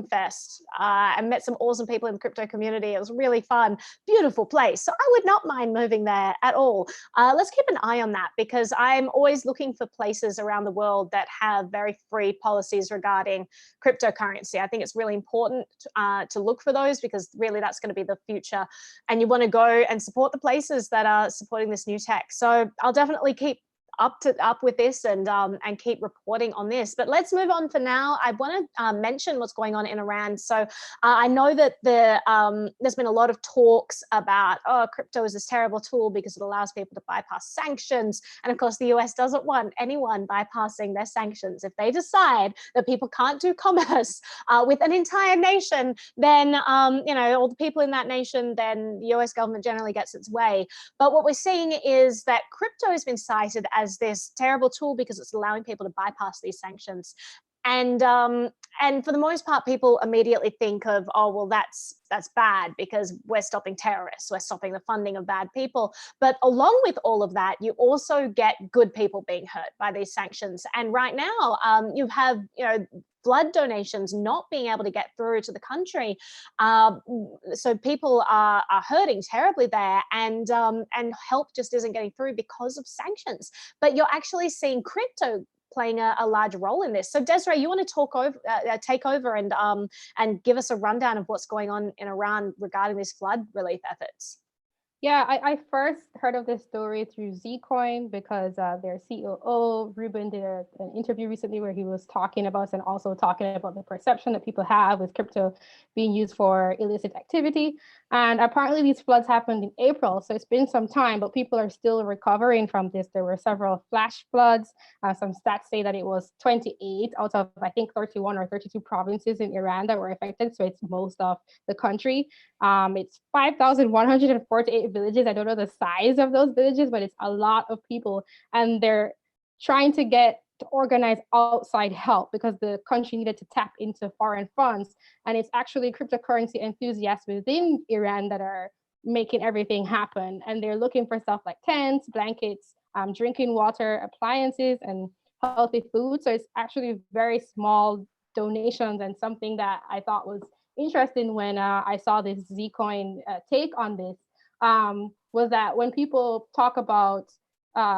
Fest. I met some awesome people in the crypto community. It was really fun, beautiful place. So I would not mind moving there at all. Let's keep an eye on that, because I'm always looking for places around the world that have very free policies regarding cryptocurrency. I think it's really important to look for those, because really that's going to be the future, and you want to go and support the places that are supporting this new tech. So I'll definitely keep up with this and keep reporting on this. But let's move on for now. I want to mention what's going on in Iran. So I know that there's been a lot of talks about, crypto is this terrible tool because it allows people to bypass sanctions. And of course, the US doesn't want anyone bypassing their sanctions. If they decide that people can't do commerce with an entire nation, then all the people in that nation, then the US government generally gets its way. But what we're seeing is that crypto has been cited as this terrible tool because it's allowing people to bypass these sanctions. And for the most part, people immediately think of, oh, well, that's bad because we're stopping terrorists, we're stopping the funding of bad people. But along with all of that, you also get good people being hurt by these sanctions. And right now, you have blood donations not being able to get through to the country. So people are hurting terribly there, and help just isn't getting through because of sanctions. But you're actually seeing crypto playing a large role in this. So Desiree, you want to take over and give us a rundown of what's going on in Iran regarding these flood relief efforts? Yeah, I first heard of this story through Zcoin, because their COO, Ruben, did an interview recently where he was talking about, and also talking about the perception that people have with crypto being used for illicit activity. And apparently these floods happened in April, so it's been some time, but people are still recovering from this. There were several flash floods. Some stats say that it was 28 out of, I think, 31 or 32 provinces in Iran that were affected, so it's most of the country. It's 5,148 villages. I don't know the size of those villages, but it's a lot of people, and they're trying to organize outside help because the country needed to tap into foreign funds. And it's actually cryptocurrency enthusiasts within Iran that are making everything happen. And they're looking for stuff like tents, blankets, drinking water, appliances, and healthy food. So it's actually very small donations, and something that I thought was interesting when I saw this Zcoin take on this was that when people talk about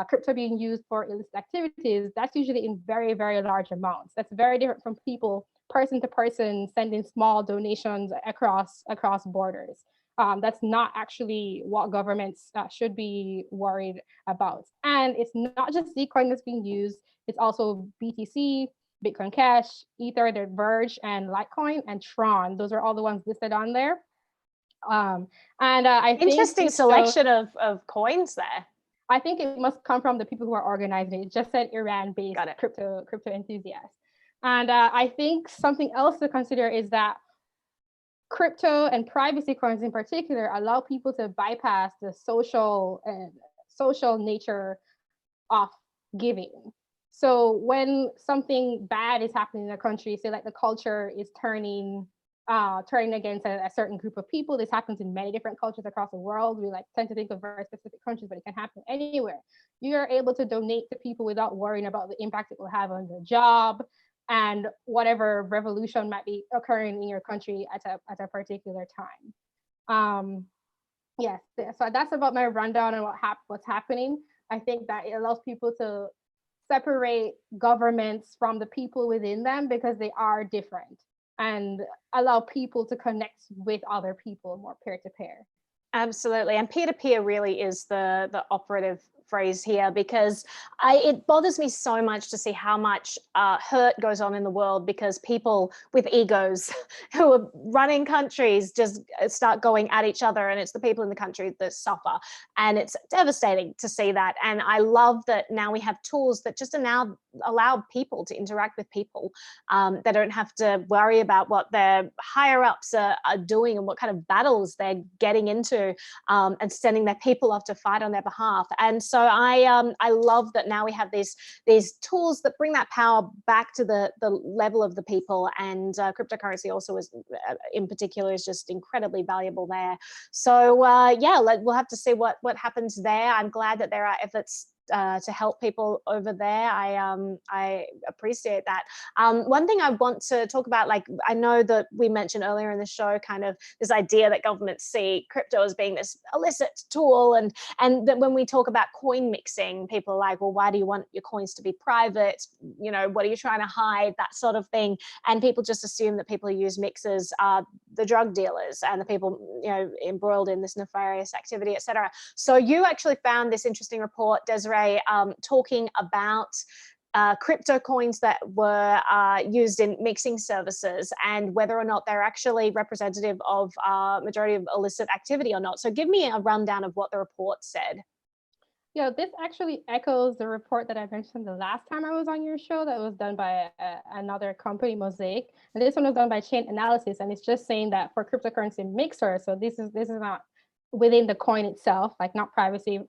crypto being used for illicit activities, that's usually in very, very large amounts. That's very different from people person to person sending small donations across borders. That's not actually what governments should be worried about. And it's not just Zcoin that's being used, it's also BTC, Bitcoin Cash, Ether, the Verge, and Litecoin, and Tron. Those are all the ones listed on there. I think interesting selection of coins there. I think it must come from the people who are organizing it. It just said Iran-based crypto enthusiasts. And I think something else to consider is that crypto and privacy coins in particular allow people to bypass the social nature of giving. So when something bad is happening in a country, say like the culture is turning against a certain group of people, this happens in many different cultures across the world. We tend to think of very specific countries, but it can happen anywhere. You are able to donate to people without worrying about the impact it will have on your job and whatever revolution might be occurring in your country at a particular time. Yes, so that's about my rundown on what's happening. I think that it allows people to separate governments from the people within them because they are different, and allow people to connect with other people more peer-to-peer. Absolutely. And peer-to-peer really is the operative phrase here, because it bothers me so much to see how much hurt goes on in the world because people with egos who are running countries just start going at each other, and it's the people in the country that suffer. And it's devastating to see that. And I love that now we have tools that just now allow people to interact with people. They don't have to worry about what their higher ups are doing and what kind of battles they're getting into, and sending their people off to fight on their behalf. And so I love that now we have these tools that bring that power back to the level of the people. And cryptocurrency also is, in particular, is just incredibly valuable there. So yeah, we'll have to see what happens there. I'm glad that there are efforts to help people over there. I appreciate that. One thing I want to talk about, I know that we mentioned earlier in the show, kind of this idea that governments see crypto as being this illicit tool, and that when we talk about coin mixing, people are like, well, why do you want your coins to be private? You know, what are you trying to hide? That sort of thing. And people just assume that people who use mixers are the drug dealers and the people, you know, embroiled in this nefarious activity, etc. So you actually found this interesting report, Desiree, talking about crypto coins that were used in mixing services and whether or not they're actually representative of majority of illicit activity or not. So give me a rundown of what the report said. Yeah, this actually echoes the report that I mentioned the last time I was on your show that was done by another company, Mosaic. And this one was done by Chainalysis. And it's just saying that for cryptocurrency mixers, so this is not within the coin itself, like not privacy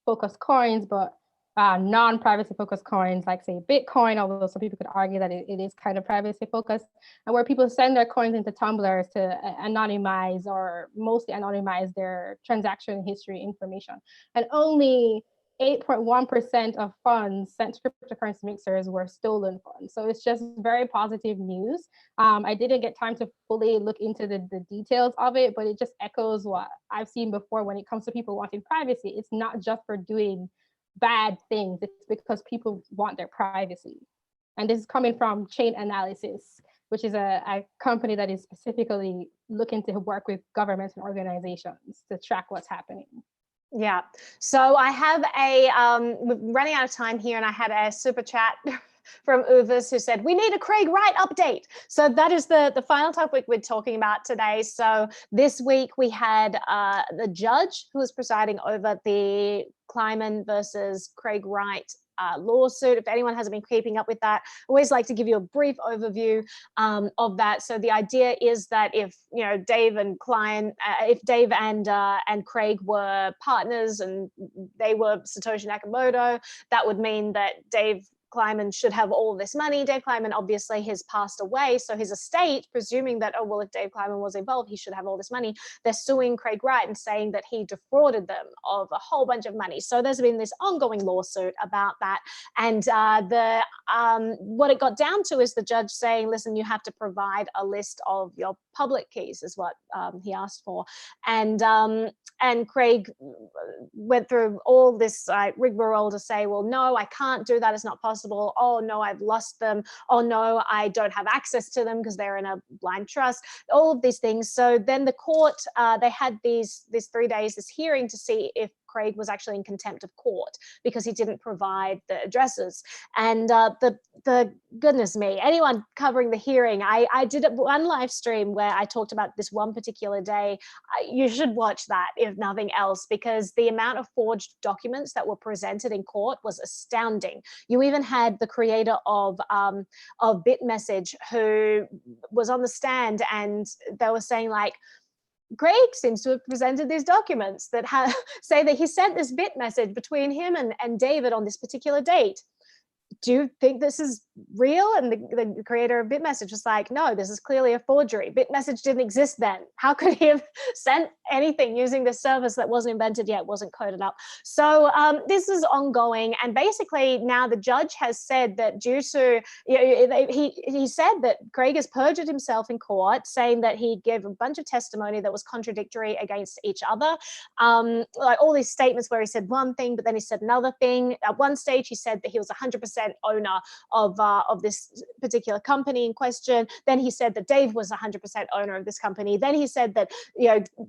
focused coins, but non-privacy focused coins, like say Bitcoin, although some people could argue that it is kind of privacy focused, and where people send their coins into tumblers to anonymize or mostly anonymize their transaction history information. And only 8.1% of funds sent to cryptocurrency mixers were stolen funds. So it's just very positive news. I didn't get time to fully look into the details of it, but it just echoes what I've seen before when it comes to people wanting privacy. It's not just for doing bad things, it's because people want their privacy. And this is coming from Chainalysis, which is a company that is specifically looking to work with governments and organizations to track what's happening. Yeah, so I have we're running out of time here, and I had a super chat from Uvers who said, we need a Craig Wright update. So that is the final topic we're talking about today. So this week we had the judge who was presiding over the Kleiman versus Craig Wright lawsuit. If anyone hasn't been keeping up with that, I always like to give you a brief overview of that. So the idea is that if Dave and Craig were partners and they were Satoshi Nakamoto, that would mean that Dave Kleiman should have all this money. Dave Kleiman obviously has passed away, so his estate, presuming that, oh, well, if Dave Kleiman was involved, he should have all this money. They're suing Craig Wright and saying that he defrauded them of a whole bunch of money. So there's been this ongoing lawsuit about that. And what it got down to is the judge saying, listen, you have to provide a list of your public keys, is what he asked for. And Craig went through all this rigmarole to say, well, no, I can't do that. It's not possible. Oh, no, I've lost them. Oh, no, I don't have access to them because they're in a blind trust. All of these things. So then the court, they had these 3 days, this hearing to see if Craig was actually in contempt of court because he didn't provide the addresses. And the goodness me, anyone covering the hearing, I did one live stream where I talked about this one particular day. You should watch that if nothing else, because the amount of forged documents that were presented in court was astounding. You even had the creator of BitMessage who was on the stand, and they were saying, like, Craig seems to have presented these documents that say that he sent this bit message between him and David on this particular date. Do you think this is real? And the creator of BitMessage was like, no, this is clearly a forgery. BitMessage didn't exist then. How could he have sent anything using this service that wasn't invented yet, wasn't coded up? So this is ongoing. And basically now the judge has said that due to, he said that Craig has perjured himself in court, saying that he gave a bunch of testimony that was contradictory against each other. Like all these statements where he said one thing, but then he said another thing. At one stage, he said that he was 100% owner of this particular company in question. Then he said that Dave was 100% owner of this company. Then he said that,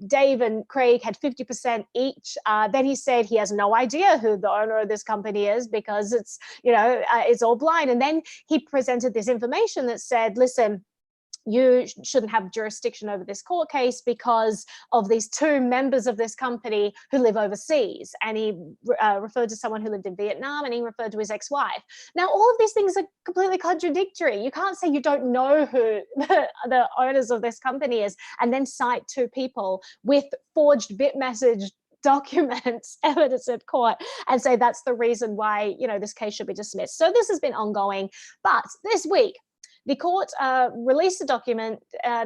Dave and Craig had 50% each. Then he said he has no idea who the owner of this company is because it's, it's all blind. And then he presented this information that said, listen, you shouldn't have jurisdiction over this court case because of these two members of this company who live overseas. And he referred to someone who lived in Vietnam, and he referred to his ex-wife. Now, all of these things are completely contradictory. You can't say you don't know who the owners of this company is and then cite two people with forged BitMessage documents, evidence at court, and say that's the reason why, this case should be dismissed. So this has been ongoing. But this week, the court released a document.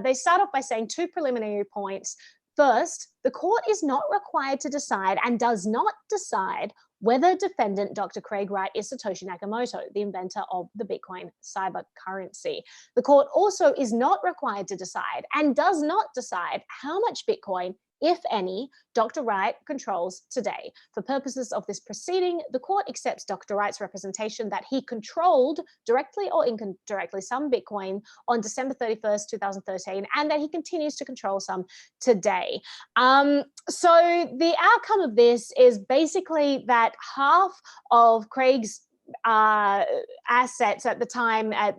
They start off by saying two preliminary points. First, the court is not required to decide and does not decide whether defendant Dr. Craig Wright is Satoshi Nakamoto, the inventor of the Bitcoin cyber currency. The court also is not required to decide and does not decide how much Bitcoin, if any, Dr. Wright controls today. For purposes of this proceeding, the court accepts Dr. Wright's representation that he controlled directly or indirectly some Bitcoin on December 31st, 2013, and that he continues to control some today. So the outcome of this is basically that half of Craig's assets at the time at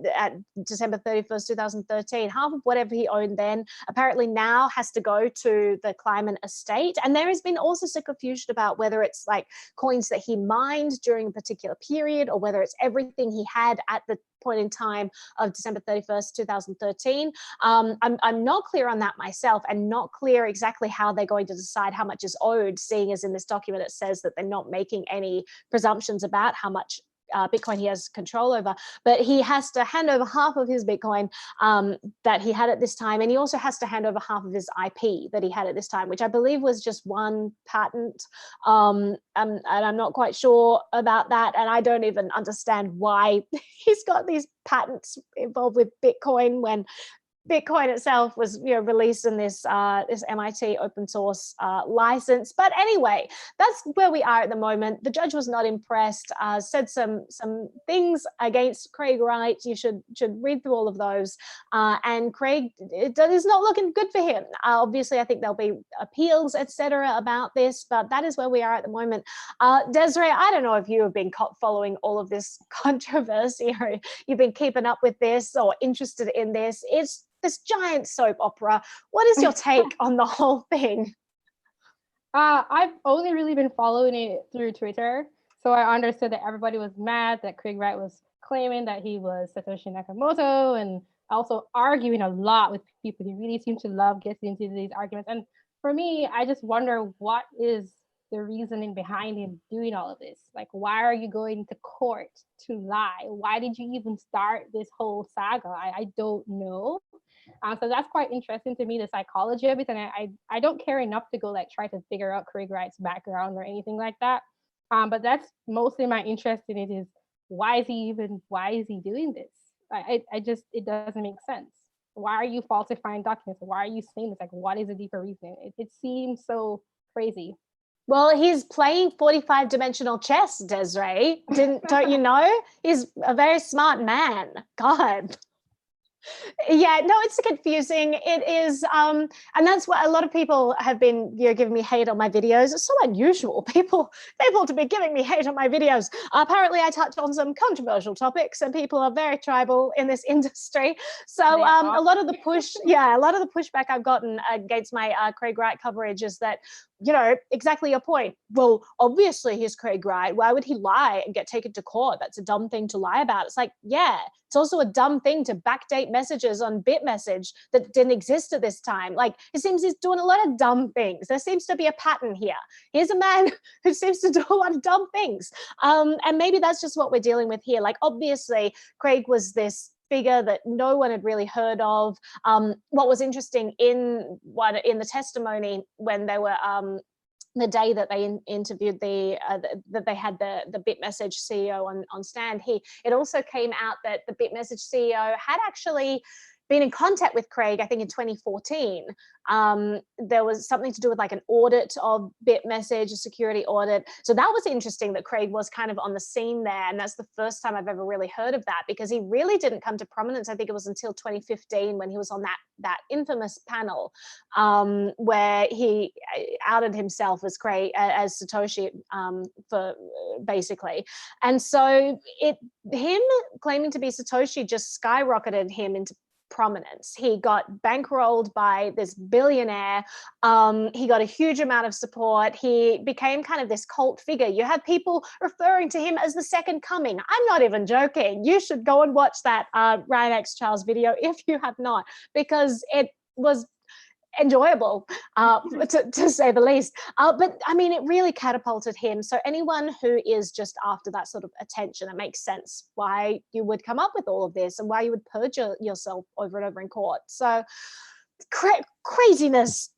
December 31st, 2013, half of whatever he owned then apparently now has to go to the Kleiman estate. And there has been also some confusion about whether it's like coins that he mined during a particular period or whether it's everything he had at the point in time of December 31st, 2013. I'm not clear on that myself, and not clear exactly how they're going to decide how much is owed, seeing as in this document it says that they're not making any presumptions about how much Bitcoin he has control over. But he has to hand over half of his Bitcoin that he had at this time, and he also has to hand over half of his IP that he had at this time, which I believe was just one patent. And I'm not quite sure about that, and I don't even understand why he's got these patents involved with Bitcoin when Bitcoin itself was, released in this this MIT open source license. But anyway, that's where we are at the moment. The judge was not impressed. Said some things against Craig Wright. You should read through all of those. And Craig, it is not looking good for him. Obviously, I think there'll be appeals, etc., about this. But that is where we are at the moment. Desiree, I don't know if you have been following all of this controversy, or you've been keeping up with this or interested in this. It's this giant soap opera. What is your take on the whole thing? I've only really been following it through Twitter. So I understood that everybody was mad that Craig Wright was claiming that he was Satoshi Nakamoto, and also arguing a lot with people. He really seems to love getting into these arguments. And for me, I just wonder, what is the reasoning behind him doing all of this? Like, why are you going to court to lie? Why did you even start this whole saga? I don't know. So that's quite interesting to me, the psychology of it. And I don't care enough to go like try to figure out Craig Wright's background or anything like that. But that's mostly my interest in it, is why is he doing this? I just, it doesn't make sense. Why are you falsifying documents? Why are you saying this? Like, what is the deeper reason? It seems so crazy. Well, he's playing 45-dimensional chess, Desiree. Don't you know? He's a very smart man. God. Yeah, no, it's confusing. It is, and that's what a lot of people have been, giving me hate on my videos. It's so unusual, people to be giving me hate on my videos. Apparently, I touch on some controversial topics, and people are very tribal in this industry. So, a lot of the pushback I've gotten against my Craig Wright coverage is that, exactly your point. Well, obviously he's Craig Wright. Why would he lie and get taken to court? That's a dumb thing to lie about. It's like, yeah, it's also a dumb thing to backdate messages on BitMessage that didn't exist at this time. Like, it seems he's doing a lot of dumb things. There seems to be a pattern here. Here's a man who seems to do a lot of dumb things. And maybe that's just what we're dealing with here. Like, obviously, Craig was this figure that no one had really heard of. What was interesting in the testimony when they were the day that they interviewed that they had the BitMessage CEO on stand, it also came out that the BitMessage CEO had actually been in contact with Craig, I think in 2014. There was something to do with like an audit of BitMessage, a security audit. So that was interesting that Craig was kind of on the scene there. And that's the first time I've ever really heard of that, because he really didn't come to prominence. I think it was until 2015 when he was on that infamous panel where he outed himself as as Satoshi for basically. And so him claiming to be Satoshi just skyrocketed him into prominence. He got bankrolled by this billionaire. He got a huge amount of support. He became kind of this cult figure. You have people referring to him as the second coming. I'm not even joking. You should go and watch that Ryan X Charles video if you have not, because it was enjoyable, to say the least. But I mean, it really catapulted him. So anyone who is just after that sort of attention, it makes sense why you would come up with all of this and why you would perjure yourself over and over in court. So craziness,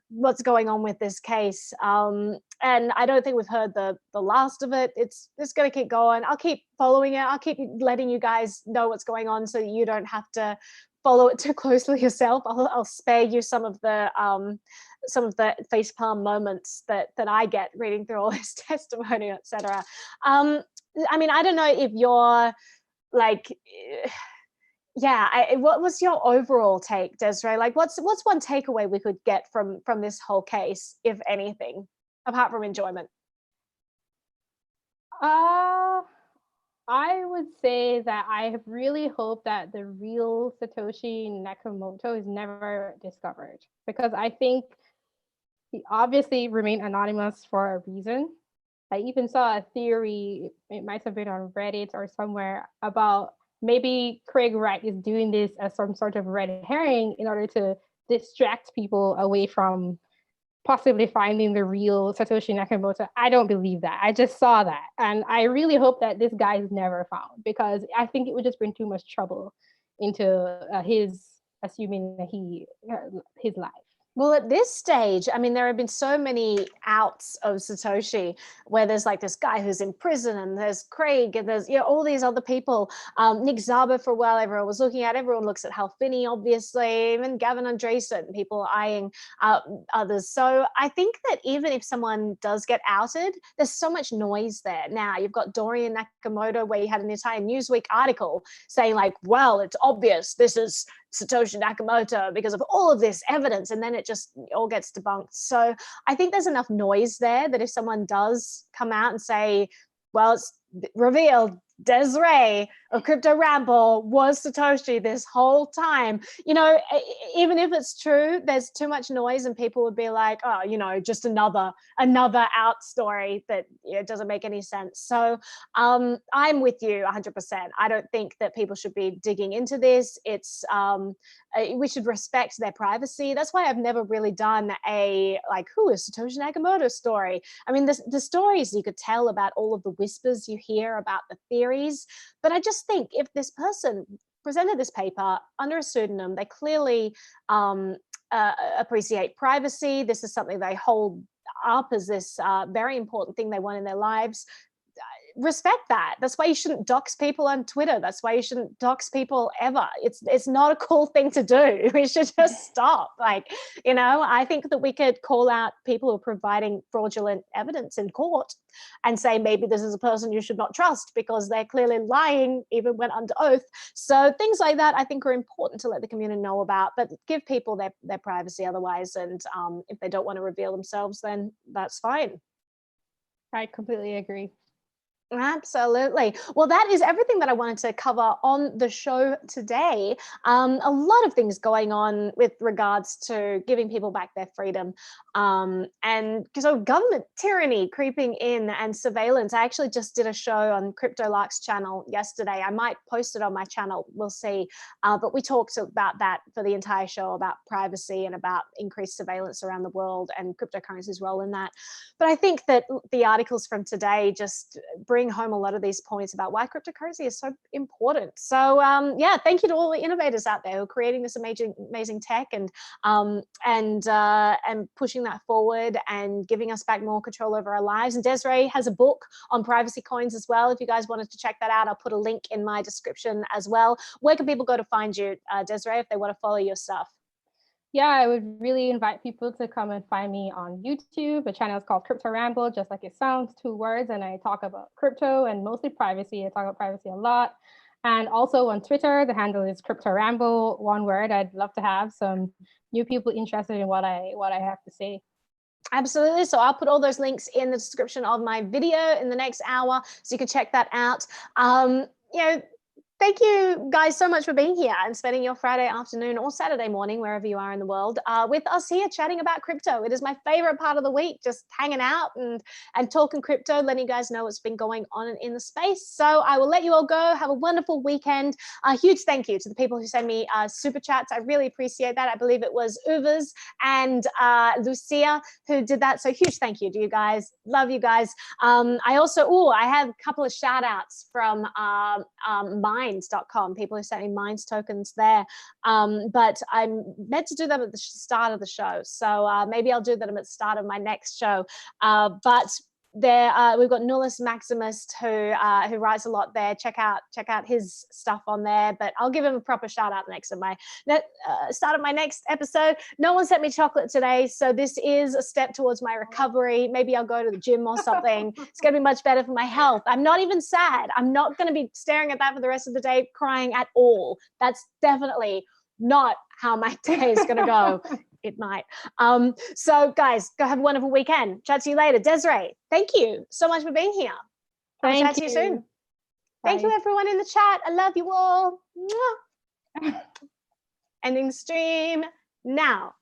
what's going on with this case. And I don't think we've heard the last of it. It's going to keep going. I'll keep following it. I'll keep letting you guys know what's going on so you don't have to follow it too closely yourself. I'll spare you some of the facepalm moments that I get reading through all this testimony, etc. I mean, I don't know if you're like, what was your overall take, Desiree? Like, what's one takeaway we could get from this whole case, if anything, apart from enjoyment? I would say that I have really hoped that the real Satoshi Nakamoto is never discovered, because I think he obviously remained anonymous for a reason. I even saw a theory, it might have been on Reddit or somewhere, about maybe Craig Wright is doing this as some sort of red herring in order to distract people away from possibly finding the real Satoshi Nakamoto. I don't believe that. I just saw that. And I really hope that this guy is never found, because I think it would just bring too much trouble into his life. Well, at this stage, I mean, there have been so many outs of Satoshi where there's like this guy who's in prison, and there's Craig, and there's all these other people. Nick Szabo for a while, everyone was looking at. Everyone looks at Hal Finney, obviously, even Gavin Andresen, people eyeing others. So I think that even if someone does get outed, there's so much noise there. Now you've got Dorian Nakamoto, where you had an entire Newsweek article saying like, well, it's obvious this is Satoshi Nakamoto because of all of this evidence, and then it just all gets debunked. So I think there's enough noise there that if someone does come out and say, well, it's revealed, Desiree of Crypto Ramble was Satoshi this whole time. You know, even if it's true, there's too much noise and people would be like, oh, you know, just another out story that doesn't make any sense. So I'm with you 100%. I don't think that people should be digging into this. It's we should respect their privacy. That's why I've never really done a like, who is Satoshi Nakamoto story. I mean, the stories you could tell about all of the whispers you hear about the theories, but I just think if this person presented this paper under a pseudonym, they clearly appreciate privacy. This is something they hold up as this very important thing they want in their lives. Respect that. That's why you shouldn't dox people on Twitter. That's why you shouldn't dox people ever. It's not a cool thing to do. We should just stop. Like, you know, I think that we could call out people who are providing fraudulent evidence in court and say, maybe this is a person you should not trust because they're clearly lying even when under oath. So things like that I think are important to let the community know about, but give people their privacy otherwise. And if they don't want to reveal themselves, then that's fine. I completely agree. Absolutely. Well, that is everything that I wanted to cover on the show today. A lot of things going on with regards to giving people back their freedom, and so government tyranny creeping in and surveillance. I actually just did a show on Crypto Lark's channel yesterday. I might post it on my channel. We'll see. But we talked about that for the entire show, about privacy and about increased surveillance around the world and cryptocurrency's role in that. But I think that the articles from today just bring home a lot of these points about why cryptocurrency is so important. So yeah, thank you to all the innovators out there who are creating this amazing tech and pushing that forward and giving us back more control over our lives. And Desiree has a book on privacy coins as well. If you guys wanted to check that out, I'll put a link in my description as well. Where can people go to find you, Desiree, if they want to follow your stuff? Yeah, I would really invite people to come and find me on YouTube. The channel is called Crypto Ramble, just like it sounds, 2 words. And I talk about crypto and mostly privacy. I talk about privacy a lot. And also on Twitter, the handle is Crypto Ramble, 1 word. I'd love to have some new people interested in what I have to say. Absolutely. So I'll put all those links in the description of my video in the next hour, so you can check that out. You know, thank you guys so much for being here and spending your Friday afternoon or Saturday morning, wherever you are in the world, with us here chatting about crypto. It is my favorite part of the week, just hanging out and talking crypto, letting you guys know what's been going on in the space. So I will let you all go. Have a wonderful weekend. A huge thank you to the people who send me super chats. I really appreciate that. I believe it was Uvers and Lucia who did that. So huge thank you to you guys. Love you guys. I also, I have a couple of shout outs from Minds.com, people who sent me Minds tokens there, but I'm meant to do them at the start of the show, so maybe I'll do them at the start of my next show. But there we've got Nullis Maximus who writes a lot there. Check out his stuff on there, but I'll give him a proper shout out next of my start of my next episode. No one sent me chocolate today, so this is a step towards my recovery. Maybe I'll go to the gym or something. It's gonna be much better for my health. I'm not even sad. I'm not gonna be staring at that for the rest of the day, crying at all. That's definitely not how my day is gonna go. It might. So guys, go have a wonderful weekend. Chat to you later. Desiree, thank you so much for being here. I'll chat to you soon. Bye. Thank you everyone in the chat. I love you all. Ending stream now.